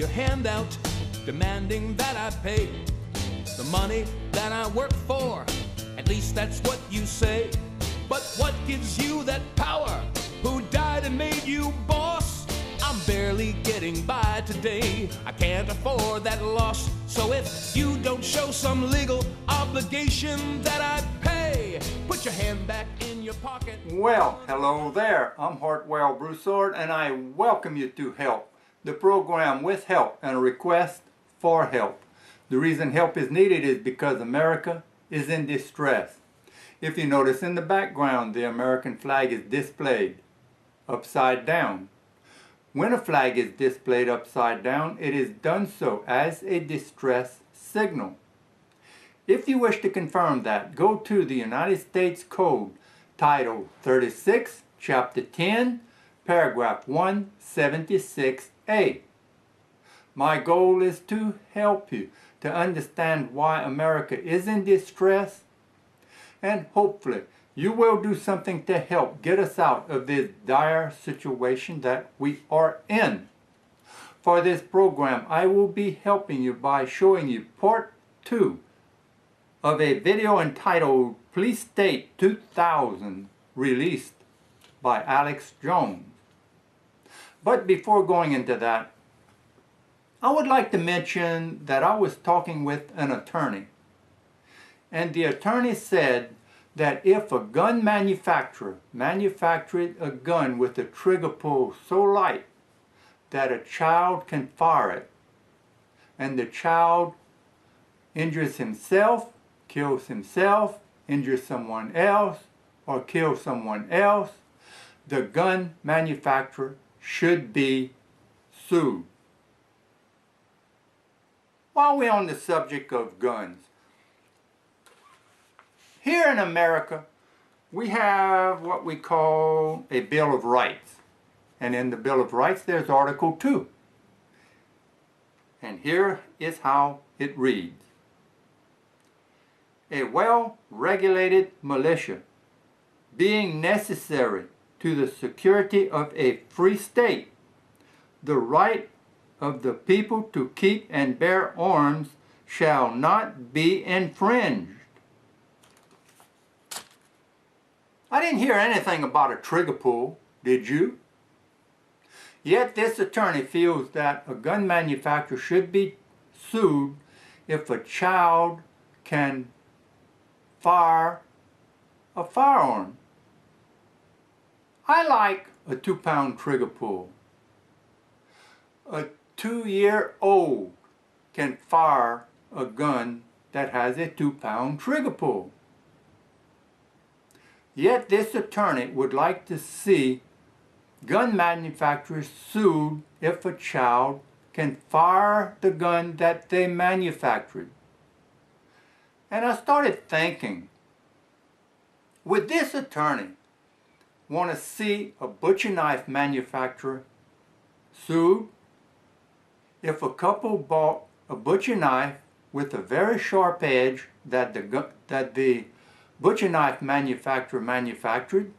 your hand out, demanding that I pay the money that I work for. At least that's what you say. But what gives you that power? Who died and made you boss? I'm barely getting by today. I can't afford that loss. So if you don't show some legal obligation that I pay, put your hand back in your pocket. Well, hello there. I'm Hartwell Broussard, and I welcome you to HELP, the program with help and a request for help. The reason help is needed is because America is in distress. If you notice in the background, the American flag is displayed upside down. When a flag is displayed upside down, it is done so as a distress signal. If you wish to confirm that, go to the United States Code, Title 36, Chapter 10, Paragraph 176A. My goal is to help you to understand why America is in distress, and hopefully you will do something to help get us out of this dire situation that we are in. For this program, I will be helping you by showing you part 2 of a video entitled Police State 2000, released by Alex Jones. But before going into that, I would like to mention that I was talking with an attorney, and the attorney said that if a gun manufacturer manufactured a gun with a trigger pull so light that a child can fire it, and the child injures himself, kills himself, injures someone else, or kills someone else, the gun manufacturer should be sued. While we're on the subject of guns, here in America, we have what we call a Bill of Rights. And in the Bill of Rights, there's Article 2. And here is how it reads. A well-regulated militia, being necessary to the security of a free state, the right of the people to keep and bear arms shall not be infringed. I didn't hear anything about a trigger pull, did you? Yet this attorney feels that a gun manufacturer should be sued if a child can fire a firearm. I like a 2-pound trigger pull. A 2-year-old can fire a gun that has a 2-pound trigger pull. Yet this attorney would like to see gun manufacturers sued if a child can fire the gun that they manufactured. And I started thinking, would this attorney want to see a butcher knife manufacturer sued if a couple bought a butcher knife with a very sharp edge that the butcher knife manufacturer manufactured,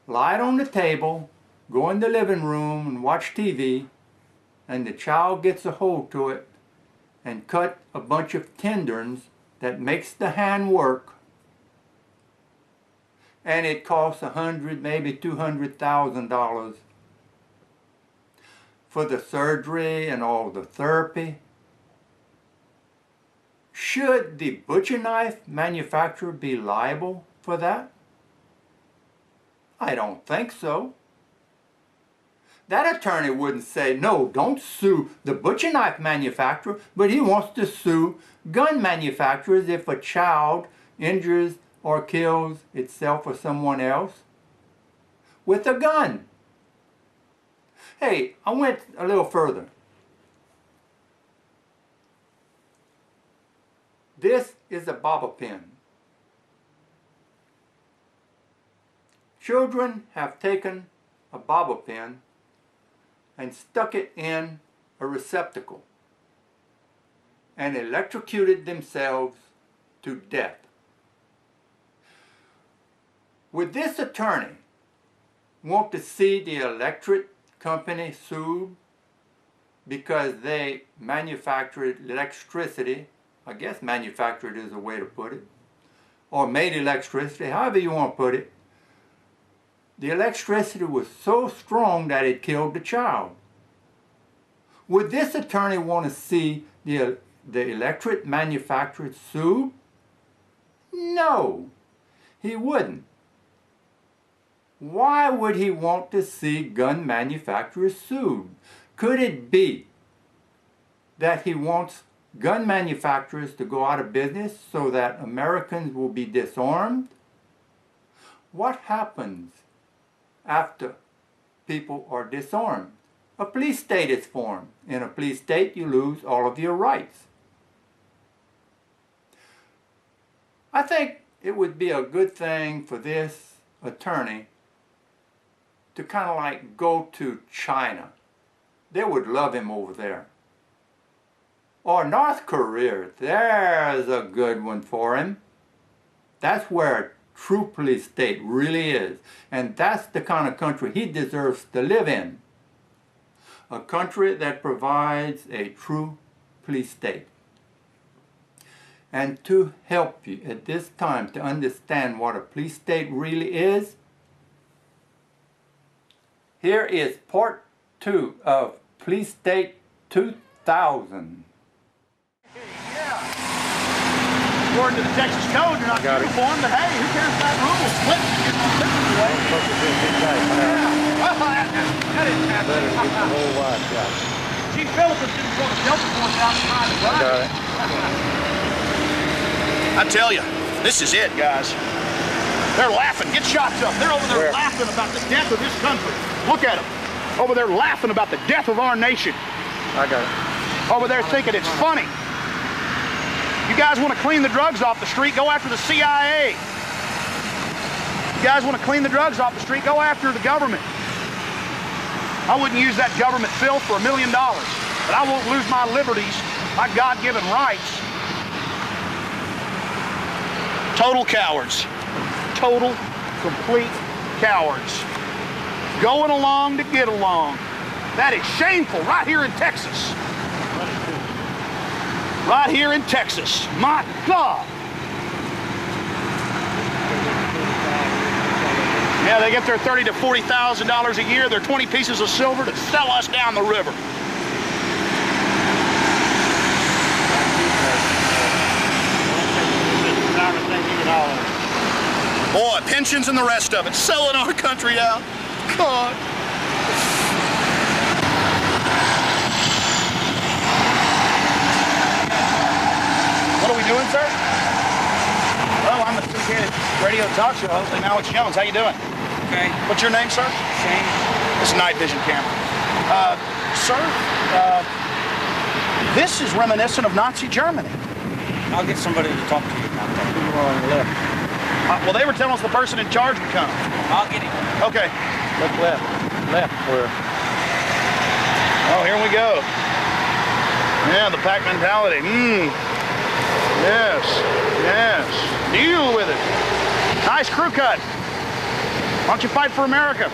lie it on the table, go in the living room and watch TV, and the child gets a hold to it and cut a bunch of tendons that makes the hand work, and it costs $100,000, maybe $200,000 for the surgery and all the therapy. Should the butcher knife manufacturer be liable for that? I don't think so. That attorney wouldn't say, no, don't sue the butcher knife manufacturer, but he wants to sue gun manufacturers if a child injures or kills itself or someone else with a gun. Hey, I went a little further. This is a bobble pin. Children have taken a bobble pin and stuck it in a receptacle and electrocuted themselves to death. Would this attorney want to see the electric company sued because they manufactured electricity. I guess manufactured is a way to put it. Or made electricity, however you want to put it. The electricity was so strong that it killed the child. Would this attorney want to see the electric manufacturers sued? No, he wouldn't. Why would he want to see gun manufacturers sued? Could it be that he wants gun manufacturers to go out of business so that Americans will be disarmed? What happens after people are disarmed? A police state is formed. In a police state, you lose all of your rights. I think it would be a good thing for this attorney to kind of like go to China. They would love him over there. Or North Korea, there's a good one for him. That's where a true police state really is. And that's the kind of country he deserves to live in. A country that provides a true police state. And to help you at this time to understand what a police state really is, here is part 2 of Police State 2000. According to the Texas Code, you're not uniformed, but hey, who cares if that rule will split and get some different way? Well, that didn't happen. Chief Phillips didn't want to Delta Force outside the gun. I tell you, this is it, guys. They're laughing. Get shots up. They're over there laughing about the death of this country. Look at them. Over there laughing about the death of our nation. I got it. Over there thinking it's funny. You guys want to clean the drugs off the street, go after the CIA. You guys want to clean the drugs off the street, go after the government. I wouldn't use that government filth for $1 million, but I won't lose my liberties, my God-given rights. Total cowards. Total, complete cowards. Going along to get along. That is shameful right here in Texas. Right here in Texas. My God. Yeah, they get their $30,000 to $40,000 a year, their 20 pieces of silver to sell us down the river. Boy, pensions and the rest of it, selling our country out. God. What are we doing, sir? Well, I'm the syndicated radio talk show host, named Alex Jones. How you doing? Okay. What's your name, sir? Shane. This is night vision camera. Sir, this is reminiscent of Nazi Germany. I'll get somebody to talk to you about that. Who you want on the left? Well, they were telling us the person in charge would come. I'll get him. Okay. Look left. Left where? Oh, here we go. Yeah, the pack mentality. Yes. Yes. Deal with it. Nice crew cut. Why don't you fight for America?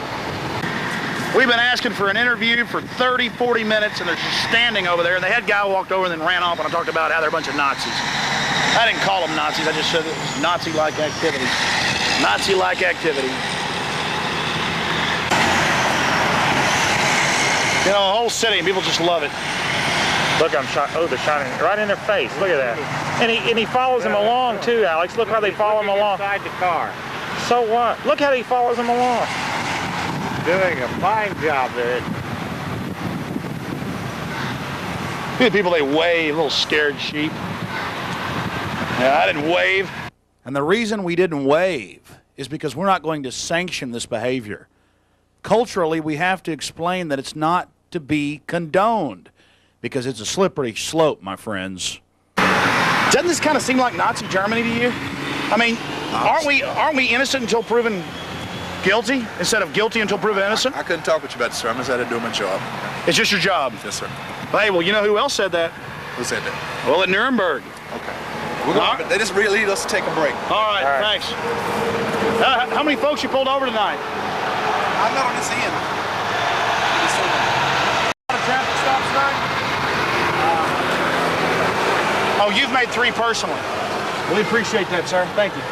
We've been asking for an interview for 30, 40 minutes, and they're just standing over there, and the head guy walked over and then ran off, and I talked about how they're a bunch of Nazis. I didn't call them Nazis, I just said it was Nazi-like activity. Nazi-like activity. You know, a whole city, and people just love it. Look, they're shining right in their face. Look at that. And he follows them along too, Alex. Look how they follow him along. Inside the car. So what? Look how he follows them along. Doing a fine job there. Look at the people, they wave, little scared sheep. Yeah, I didn't wave. And the reason we didn't wave is because we're not going to sanction this behavior. Culturally, we have to explain that it's not to be condoned because it's a slippery slope, my friends. Doesn't this kind of seem like Nazi Germany to you? I mean, aren't we innocent until proven guilty instead of guilty until proven innocent? I couldn't talk with you about the sermons. I had to do my job. It's just your job? Yes, sir. Hey, well, you know who else said that? Who said that? Well, at Nuremberg. Okay. They just really need us to take a break. All right, thanks. How many folks you pulled over tonight? I'm not on this end. A lot of traffic stops tonight? Oh, you've made 3 personally. We appreciate that, sir. Thank you.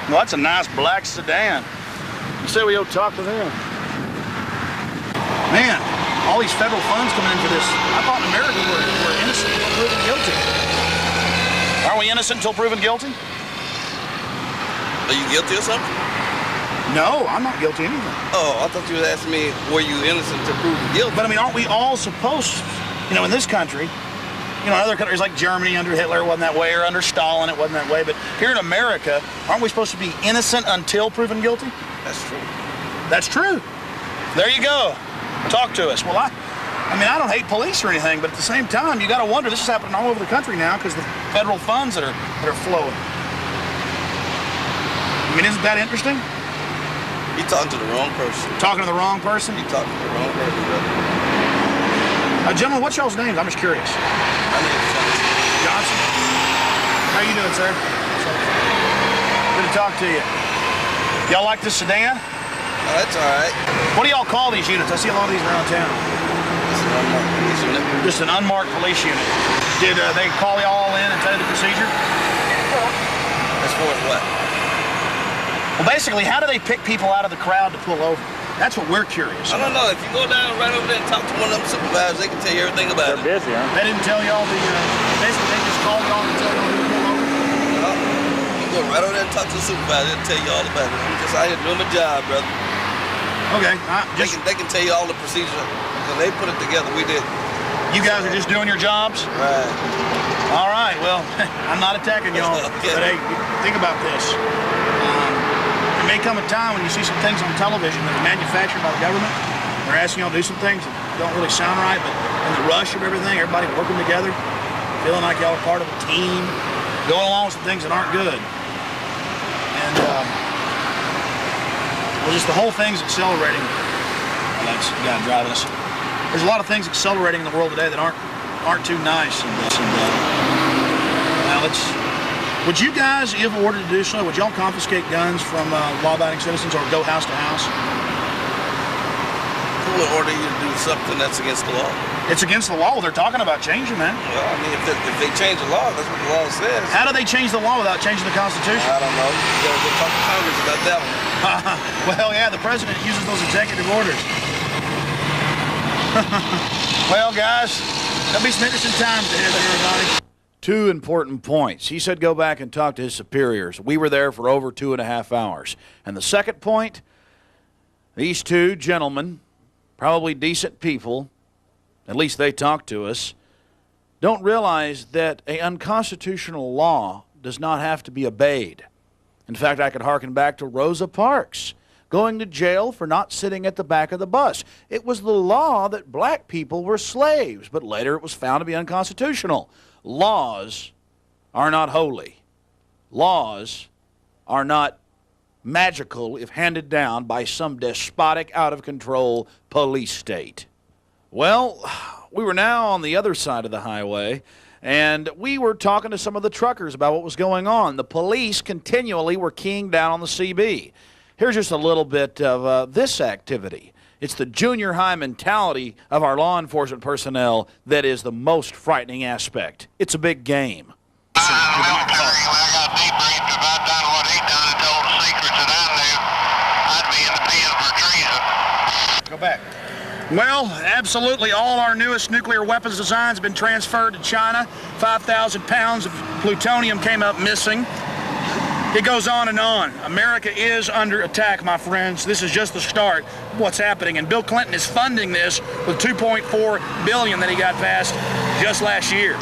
Well, that's a nice black sedan. You say we ought to talk to them. Man, all these federal funds coming in for this. I thought in America we're innocent until proven guilty. Are we innocent until proven guilty? Are you guilty or something? No, I'm not guilty of anything. Oh, I thought you were asking me, were you innocent until proven guilty? But I mean, aren't we all supposed, you know, in this country, you know, other countries like Germany under Hitler wasn't that way, or under Stalin it wasn't that way, but here in America, aren't we supposed to be innocent until proven guilty? That's true. That's true. There you go. Talk to us. Well, I mean, I don't hate police or anything, but at the same time, you got to wonder, this is happening all over the country now because the federal funds that are flowing. I mean, isn't that interesting? You're talking to the wrong person. Talking to the wrong person? You're talking to the wrong person, brother. Gentlemen, what's y'all's names? I'm just curious. My name is Johnson. Johnson? How you doing, sir? Good to talk to you. Y'all like this sedan? Oh, that's all right. What do y'all call these units? I see a lot of these around town. It's an unmarked police unit. Just an unmarked police unit. Did they call y'all in and tell you the procedure? As far as what? Well, basically, how do they pick people out of the crowd to pull over? That's what we're curious I don't know. If you go down right over there and talk to one of them supervisors, they can tell you everything about They're it. busy, huh? They didn't tell y'all basically they just called y'all and tell y'all who to pull over? No. You go right over there and talk to the supervisor, they'll tell you all about it. I'm just out here doing my job, brother. Okay, They can tell you all the procedure. Because they put it together, we did. You guys are just doing your jobs? Right. All right, well, I'm not attacking y'all, Okay. but hey, think about this. There may come a time when you see some things on television that are manufactured by the government. They're asking y'all to do some things that don't really sound right, but in the rush of everything, everybody working together, feeling like y'all are part of a team, going along with some things that aren't good. And, well, just the whole thing's accelerating. Well, that's the guy driving us. There's a lot of things accelerating in the world today that aren't too nice. Now would you guys, if ordered to do so, would y'all confiscate guns from law-abiding citizens or go house to house? Who would order you to do something that's against the law? It's against the law. They're talking about changing, man. Well, I mean, if they change the law, that's what the law says. How do they change the law without changing the Constitution? I don't know. You gotta go talk to Congress about that one. Well, yeah, the president uses those executive orders. Well, guys, there'll be some interesting times ahead there, everybody. 2 important points. He said go back and talk to his superiors. We were there for over 2.5 hours. And the second point, these 2 gentlemen, probably decent people, at least they talked to us, don't realize that an unconstitutional law does not have to be obeyed. In fact, I could hearken back to Rosa Parks going to jail for not sitting at the back of the bus. It was the law that black people were slaves, but later it was found to be unconstitutional. Laws are not holy. Laws are not magical if handed down by some despotic, out-of-control police state. Well, we were now on the other side of the highway, and we were talking to some of the truckers about what was going on. The police continually were keying down on the CB. Here's just a little bit of this activity. It's the junior high mentality of our law enforcement personnel that is the most frightening aspect. It's a big game. I got debriefed. If I'd done what he done and told the secrets that I knew, I'd be in the pen for treason. Go back. Well, absolutely all our newest nuclear weapons designs have been transferred to China. 5,000 pounds of plutonium came up missing. It goes on and on. America is under attack, my friends. This is just the start of what's happening. And Bill Clinton is funding this with $2.4 billion that he got passed just last year. How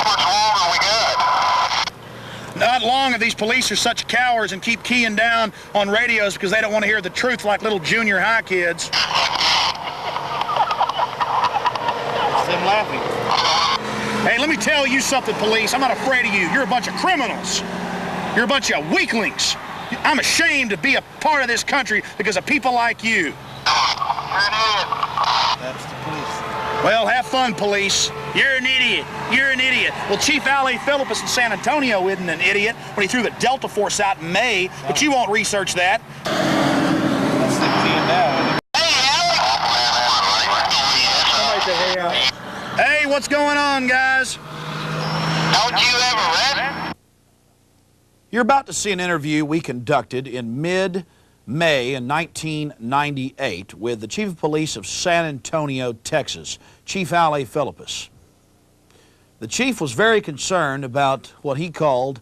much longer we got? Not long if these police are such cowards and keep keying down on radios because they don't want to hear the truth like little junior high kids. It's them laughing. Hey, let me tell you something, police. I'm not afraid of you. You're a bunch of criminals. You're a bunch of weaklings. I'm ashamed to be a part of this country because of people like you. You're an idiot. That's the police. Well, have fun, police. You're an idiot. You're an idiot. Well, Chief Allie Philippus in San Antonio isn't an idiot when he threw the Delta Force out in May, but you won't research that. Hey, Alex. Somebody said, hey, what's going on, guys. Don't you ever rest? You're about to see an interview we conducted in mid-May in 1998 with the Chief of Police of San Antonio, Texas, Chief A.O.C. Philippus. The chief was very concerned about what he called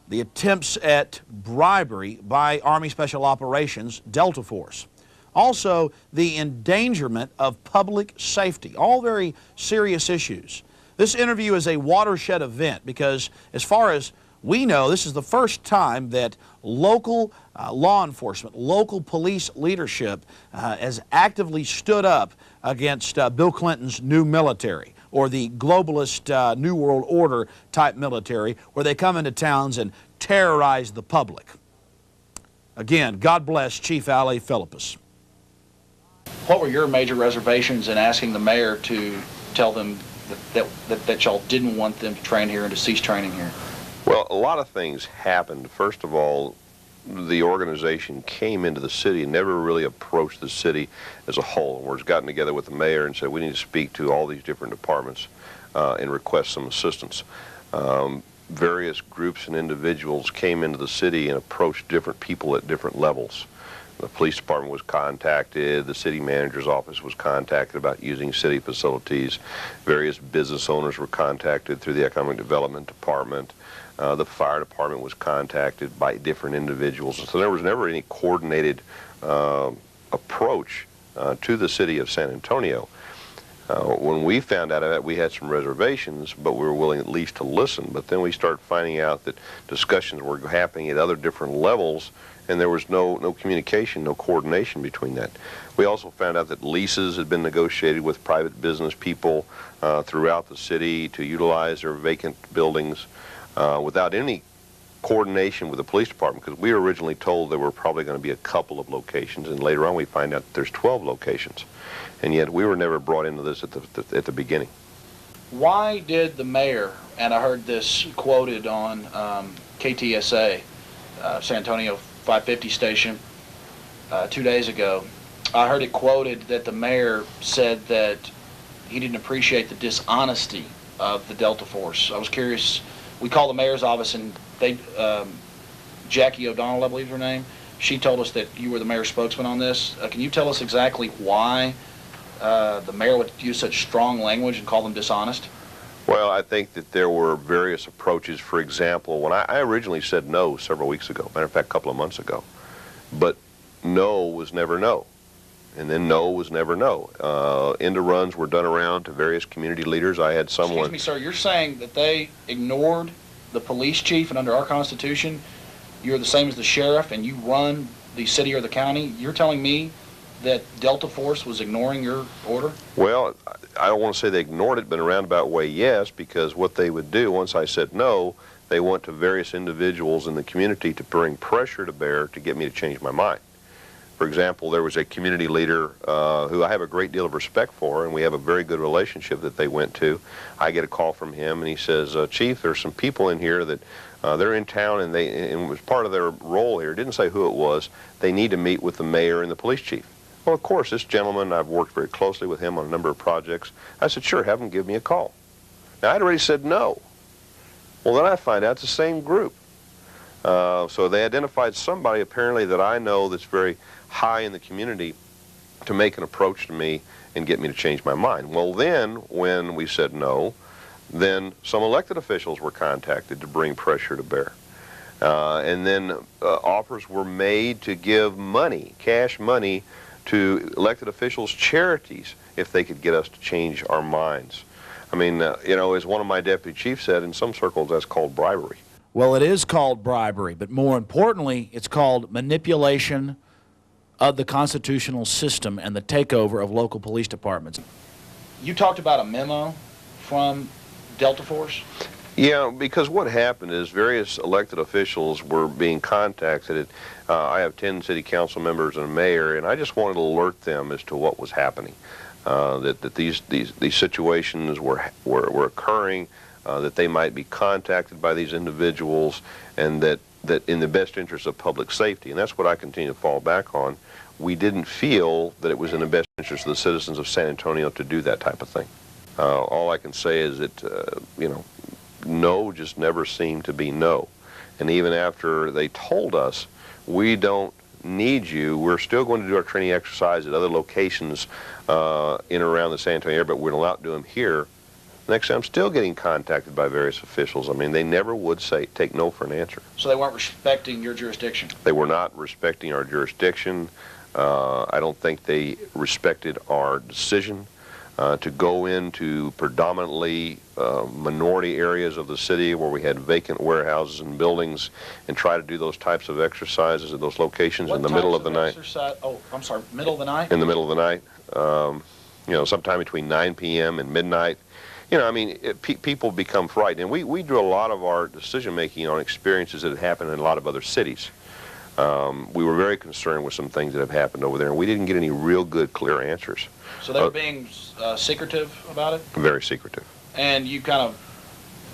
the attempts at bribery by Army Special Operations Delta Force. Also, the endangerment of public safety, all very serious issues. This interview is a watershed event because, as far as we know, this is the first time that local law enforcement, local police leadership has actively stood up against Bill Clinton's new military, or the globalist New World Order type military, where they come into towns and terrorize the public. Again, God bless Chief A.O.C. Philippus. What were your major reservations in asking the mayor to tell them that y'all didn't want them to train here and to cease training here? Well, a lot of things happened. First of all, the organization came into the city and never really approached the city as a whole. We've gotten together with the mayor and said we need to speak to all these different departments and request some assistance. Various groups and individuals came into the city and approached different people at different levels. The police department was contacted, the city manager's office was contacted about using city facilities, various business owners were contacted through the economic development department. The fire department was contacted by different individuals. So there was never any coordinated approach to the city of San Antonio. When we found out of that, we had some reservations, but we were willing at least to listen. But then we started finding out that discussions were happening at other different levels, and there was no communication, no coordination between that. We also found out that leases had been negotiated with private business people throughout the city to utilize their vacant buildings without any coordination with the police department, because we were originally told there were probably going to be a couple of locations, and later on we find out that there's 12 locations. And yet we were never brought into this at the beginning. Why did the mayor, and I heard this quoted on KTSA, San Antonio 550 station 2 days ago, I heard it quoted that the mayor said that he didn't appreciate the dishonesty of the Delta Force. I was curious. We called the mayor's office, and they, Jackie O'Donnell, I believe is her name, she told us that you were the mayor's spokesman on this. Can you tell us exactly why the mayor would use such strong language and call them dishonest? Well, I think that there were various approaches. For example, when I originally said no several weeks ago, matter of fact, a couple of months ago, but no was never no. And then no was never no. End of runs were done around to various community leaders. I had someone... Excuse me, sir, you're saying that they ignored the police chief, and under our Constitution, you're the same as the sheriff, and you run the city or the county? You're telling me that Delta Force was ignoring your order? Well, I don't want to say they ignored it, but in a roundabout way, yes, because what they would do, once I said no, they went to various individuals in the community to bring pressure to bear to get me to change my mind. For example, there was a community leader who I have a great deal of respect for, and we have a very good relationship that they went to. I get a call from him, and he says, Chief, there's some people in here that they're in town, and it was part of their role here. It didn't say who it was. They need to meet with the mayor and the police chief. Well, of course, this gentleman, I've worked very closely with him on a number of projects. I said, sure, have him give me a call. Now, I'd already said no. Well, then I find out it's the same group. So they identified somebody, apparently, that I know that's very high in the community to make an approach to me and get me to change my mind. Well, then, when we said no, then some elected officials were contacted to bring pressure to bear. And then offers were made to give money, cash money, to elected officials' charities if they could get us to change our minds. I mean, you know, as one of my deputy chiefs said, in some circles that's called bribery. Well, it is called bribery, but more importantly, it's called manipulation of the constitutional system and the takeover of local police departments. You talked about a memo from Delta Force? Yeah, because what happened is various elected officials were being contacted. I have 10 city council members and a mayor, and I just wanted to alert them as to what was happening, that these situations were occurring, that they might be contacted by these individuals, and that in the best interest of public safety. And that's what I continue to fall back on. We didn't feel that it was in the best interest of the citizens of San Antonio to do that type of thing. All I can say is that, no just never seemed to be no. And even after they told us, we don't need you, we're still going to do our training exercise at other locations in and around the San Antonio area, but we're not doing them here. Next time, I'm still getting contacted by various officials. I mean, they never would take no for an answer. So they weren't respecting your jurisdiction? They were not respecting our jurisdiction. I don't think they respected our decision to go into predominantly minority areas of the city where we had vacant warehouses and buildings and try to do those types of exercises at those locations in the middle of the night. Oh, I'm sorry, middle of the night? In the middle of the night. Sometime between 9 p.m. and midnight. People become frightened. And we do a lot of our decision-making on experiences that have happened in a lot of other cities. We were very concerned with some things that have happened over there, and we didn't get any real good, clear answers. So they were being secretive about it? Very secretive. And you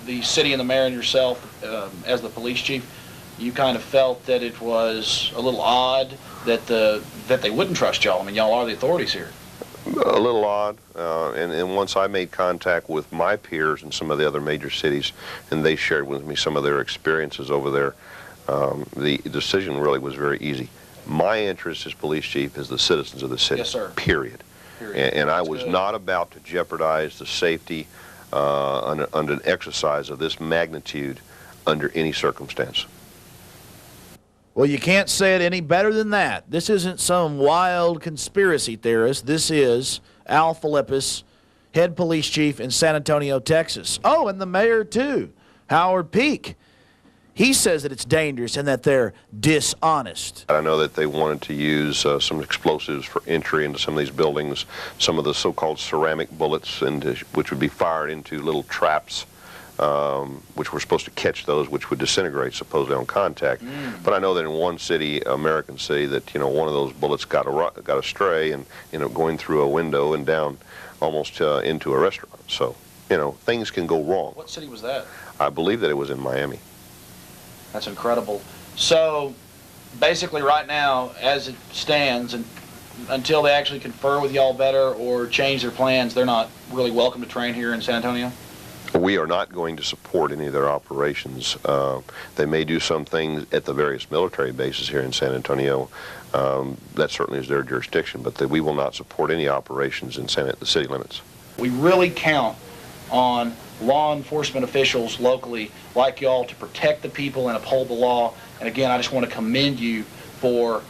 the city and the mayor and yourself, as the police chief, you kind of felt that it was a little odd that they wouldn't trust y'all. I mean, y'all are the authorities here. A little odd, and once I made contact with my peers in some of the other major cities, and they shared with me some of their experiences over there, the decision really was very easy. My interest as police chief is the citizens of the city. Yes, sir. Period. And I was not about to jeopardize the safety under an exercise of this magnitude under any circumstance. Well, you can't say it any better than that. This isn't some wild conspiracy theorist. This is Al Philippus, head police chief in San Antonio, Texas. Oh, and the mayor, too, Howard Peak. He says that it's dangerous and that they're dishonest. I know that they wanted to use some explosives for entry into some of these buildings, some of the so-called ceramic bullets, which would be fired into little traps, which were supposed to catch those, which would disintegrate supposedly on contact. But I know that in one city, American city, that one of those bullets got astray and going through a window and down almost into a restaurant. So things can go wrong. What city was that? I believe that it was in Miami. That's incredible. So basically right now, as it stands, and until they actually confer with y'all better or change their plans, they're not really welcome to train here in San Antonio? We are not going to support any of their operations. They may do some things at the various military bases here in San Antonio. That certainly is their jurisdiction, but we will not support any operations in the city limits. We really count on law enforcement officials locally like y'all to protect the people and uphold the law. And again, I just want to commend you for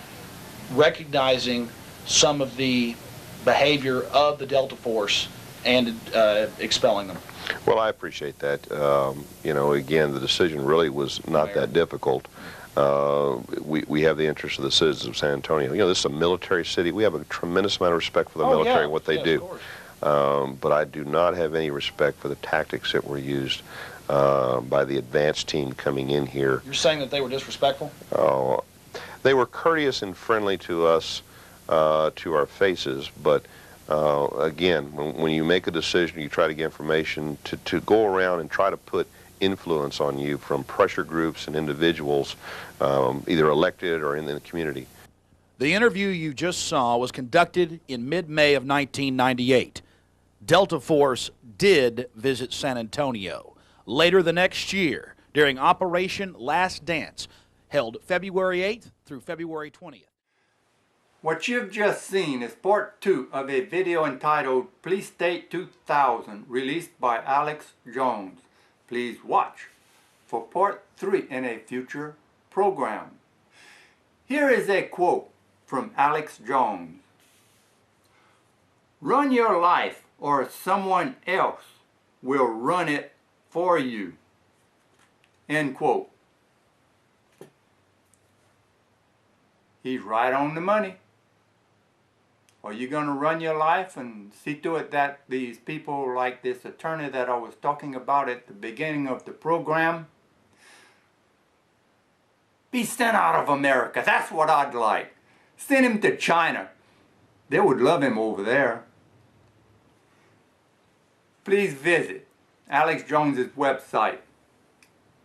recognizing some of the behavior of the Delta Force and expelling them. Well, I appreciate that. Again, the decision really was not that difficult. We have the interests of the citizens of San Antonio. This is a military city. We have a tremendous amount of respect for the military and what they do. But I do not have any respect for the tactics that were used by the advance team coming in here. You're saying that they were disrespectful? They were courteous and friendly to us, to our faces, but again, when you make a decision, you try to get information, to go around and try to put influence on you from pressure groups and individuals, either elected or in the community. The interview you just saw was conducted in mid-May of 1998. Delta Force did visit San Antonio. Later the next year, during Operation Last Dance, held February 8th through February 20th. What you've just seen is part 2 of a video entitled Police State 2000, released by Alex Jones. Please watch for part 3 in a future program. Here is a quote from Alex Jones. Run your life or someone else will run it for you. End quote. He's right on the money. Are you going to run your life and see to it that these people like this attorney that I was talking about at the beginning of the program be sent out of America? That's what I'd like. Send him to China. They would love him over there. Please visit Alex Jones's website,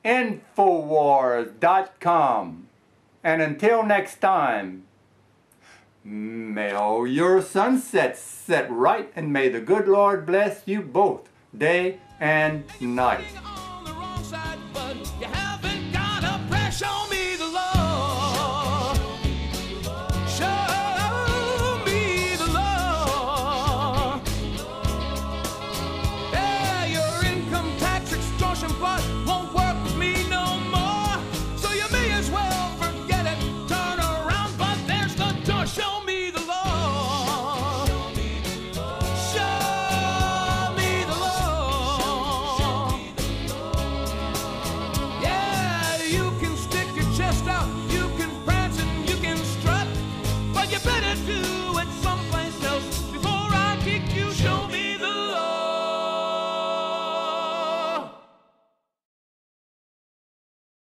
Infowars.com. And until next time, May all your sunsets set right, and may the good Lord bless you both, day and night. On the wrong side, but you haven't got a pressure on me.